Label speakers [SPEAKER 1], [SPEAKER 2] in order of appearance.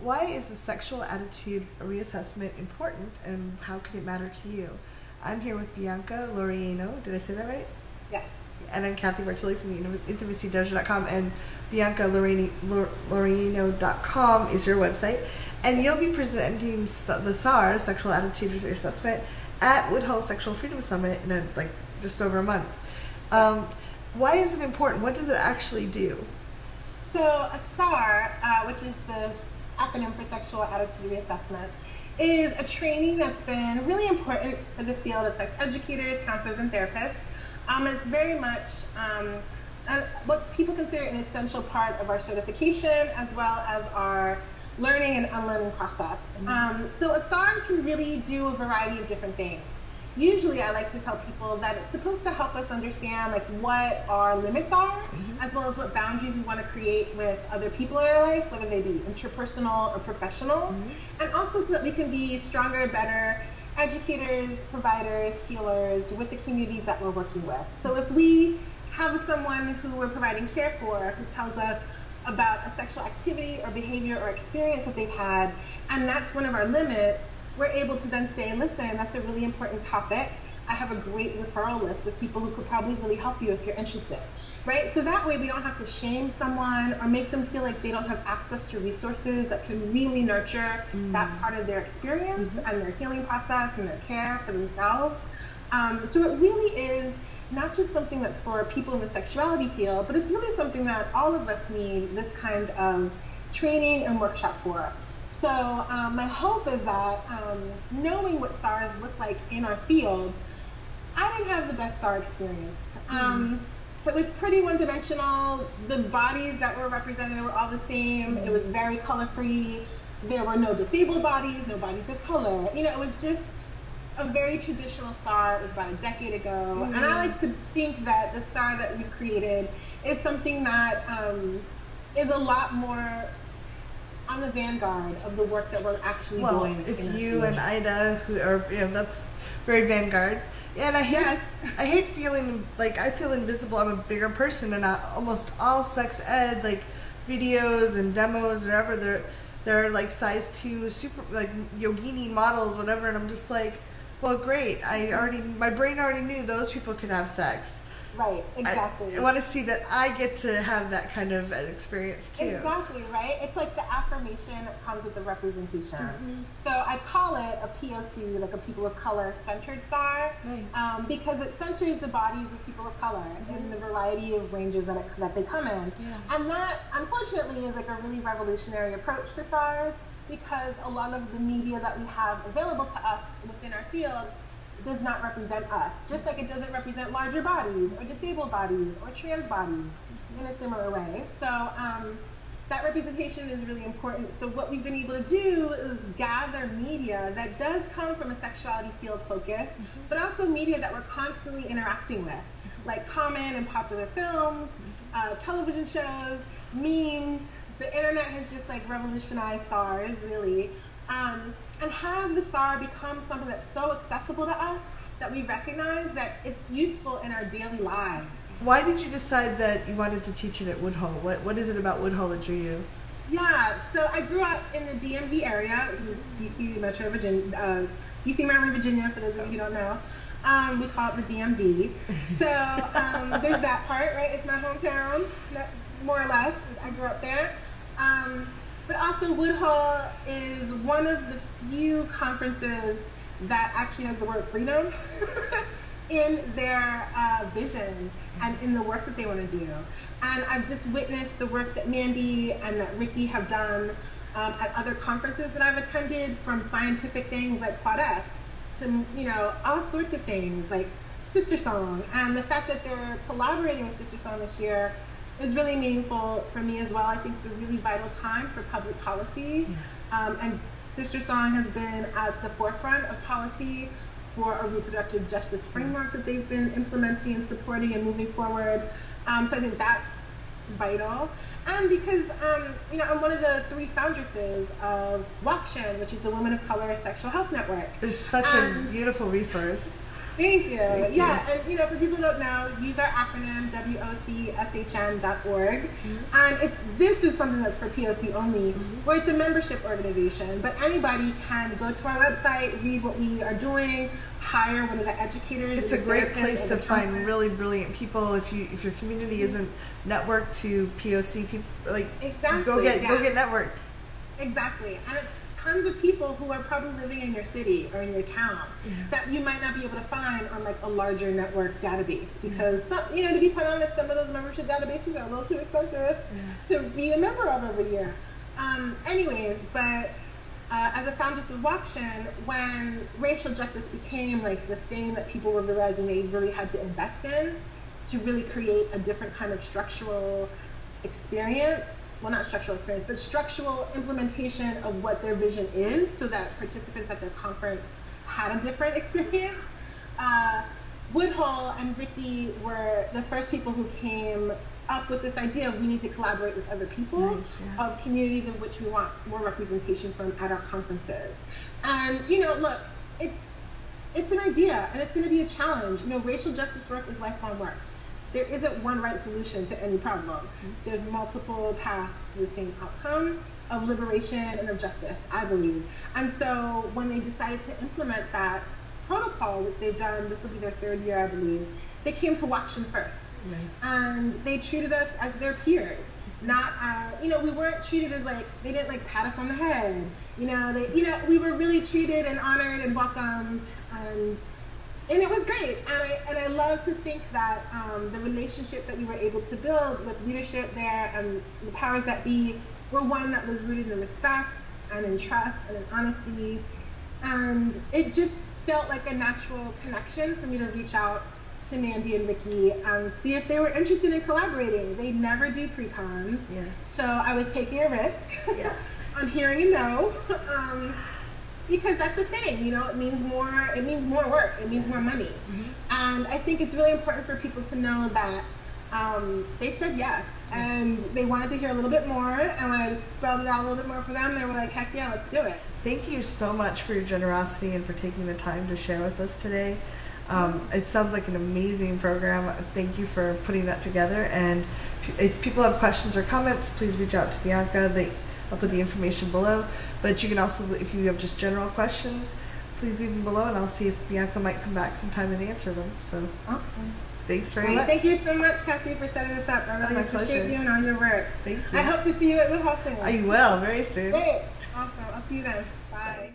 [SPEAKER 1] Why is the sexual attitude reassessment important, and how can it matter to you? I'm here with Bianca Laureano. Did I say that right?
[SPEAKER 2] Yes.
[SPEAKER 1] And I'm Kathy Bartilli from the intimacydojo.com, and Bianca Laureano.com is your website. And you'll be presenting the SAR, Sexual Attitude Reassessment, at Woodhull Sexual Freedom Summit in just over a month. Why is it important? What does it actually do?
[SPEAKER 2] So a SAR, which is the acronym for Sexual Attitude Reassessment, is a training that's been really important for the field of sex educators, counselors, and therapists. It's very much what people consider an essential part of our certification, as well as our learning and unlearning process. So a SAR can really do a variety of different things. Usually I like to tell people that it's supposed to help us understand what our limits are, as well as what boundaries we want to create with other people in our life, whether they be interpersonal or professional, and also so that we can be stronger, better educators, providers, healers with the communities that we're working with. So if we have someone who we're providing care for who tells us about a sexual activity or behavior or experience that they've had, and that's one of our limits, we're able to then say, listen, that's a really important topic. I have a great referral list of people who could probably really help you if you're interested, right? So that way we don't have to shame someone or make them feel like they don't have access to resources that can really nurture that part of their experience and their healing process and their care for themselves. So it really is not just something that's for people in the sexuality field, but it's really something that all of us need this kind of training and workshop for. So my hope is that knowing what SARs look like in our field, I didn't have the best SAR experience. It was pretty one-dimensional. The bodies that were represented were all the same. It was very color-free. There were no disabled bodies, no bodies of color. You know, it was just a very traditional SAR. It was about a decade ago. And I like to think that the SAR that we've created is something that is a lot more on the vanguard of the work that we're actually doing.
[SPEAKER 1] Well, if you and Ida, who are, that's very vanguard. And I hate feeling like I feel invisible. I'm a bigger person, and almost all sex ed videos and demos, whatever, they're like size 2, super yogini models, whatever, and I'm just like, well, great. My brain already knew those people could have sex.
[SPEAKER 2] Right, exactly.
[SPEAKER 1] I want to see that I get to have that kind of experience too.
[SPEAKER 2] Exactly, right? It's like the affirmation that comes with the representation. So I call it a POC, like a people of color centered SAR, because it centers the bodies of people of color in the variety of ranges that they come in. And that, unfortunately, is like a really revolutionary approach to SARs, because a lot of the media that we have available to us within our field does not represent us, just like it doesn't represent larger bodies or disabled bodies or trans bodies in a similar way. So that representation is really important. So what we've been able to do is gather media that does come from a sexuality field focus, but also media that we're constantly interacting with, like common and popular films, television shows, memes. The internet has just revolutionized SARs, really. And have the SAR become something that's so accessible to us that we recognize that it's useful in our daily lives.
[SPEAKER 1] Why did you decide that you wanted to teach it at Woodhull? What is it about Woodhull that drew you?
[SPEAKER 2] Yeah, so I grew up in the DMV area, which is DC, Metro Virginia, DC, Maryland, Virginia, for those of you who don't know. We call it the DMV. So there's that part, right? It's my hometown, more or less. I grew up there. But also Woodhull is one of the few conferences that actually has the word freedom in their vision and in the work that they want to do. And I've just witnessed the work that Mandy and that Ricky have done at other conferences that I've attended, from scientific things like Quad S to all sorts of things like Sister Song. And the fact that they're collaborating with Sister Song this year is really meaningful for me as well. I think it's a really vital time for public policy. And Sister Song has been at the forefront of policy for a reproductive justice framework that they've been implementing and supporting and moving forward. So I think that's vital. And because, I'm one of the 3 foundresses of WACSHN, which is the Women of Color Sexual Health Network.
[SPEAKER 1] It's such a beautiful resource.
[SPEAKER 2] Thank you.
[SPEAKER 1] Thank
[SPEAKER 2] Yeah,
[SPEAKER 1] you.
[SPEAKER 2] and for people who don't know, use our acronym WOCSHN.org. And this is something that's for POC only, where it's a membership organization. But anybody can go to our website, read what we are doing, hire one of the educators.
[SPEAKER 1] It's a great place to find really brilliant people. If your community isn't networked to POC people, go get networked.
[SPEAKER 2] Exactly. And it's tons of people who are probably living in your city or in your town that you might not be able to find on a larger network database, because to be quite honest, some of those membership databases are a little too expensive to be a member of every year. Anyways, but as a foundress of WOC-tion, when racial justice became the thing that people were realizing they really had to invest in to really create a different kind of structural experience, well, not structural experience, but structural implementation of what their vision is, so that participants at their conference had a different experience. Woodhull and Ricky were the first people who came up with this idea of we need to collaborate with other people of communities in which we want more representation from at our conferences. And look, it's an idea, and it's going to be a challenge. Racial justice work is lifelong work. There isn't one right solution to any problem. There's multiple paths to the same outcome of liberation and of justice, I believe. And so when they decided to implement that protocol, which they've done, this will be their 3rd year, I believe, they came to WOC-tion first.
[SPEAKER 1] Nice.
[SPEAKER 2] And they treated us as their peers. Not, we weren't treated as they didn't pat us on the head. We were really treated and honored and welcomed, and it was great. And I love to think that the relationship that we were able to build with leadership there and the powers that be were one that was rooted in respect and in trust and in honesty. And it just felt like a natural connection for me to reach out to Mandy and Ricky and see if they were interested in collaborating. They never do pre-cons, so I was taking a risk on hearing a no, because that's the thing, it means more work, it means more money. And I think it's really important for people to know that they said yes, and they wanted to hear a little bit more, and when I spelled it out a little bit more for them, they were like, heck yeah, let's do it.
[SPEAKER 1] Thank you so much for your generosity and for taking the time to share with us today. It sounds like an amazing program. Thank you for putting that together. And if people have questions or comments, please reach out to Bianca. I'll put the information below. But you can also, if you have just general questions, please leave them below, and I'll see if Bianca might come back sometime and answer them. So, thanks very much.
[SPEAKER 2] Thank you so much, Kathy, for setting this up. I really appreciate you and all your work.
[SPEAKER 1] Thank you.
[SPEAKER 2] I hope to see you at Woodhull soon.
[SPEAKER 1] I will, very soon.
[SPEAKER 2] Great. Awesome. I'll see you then. Bye.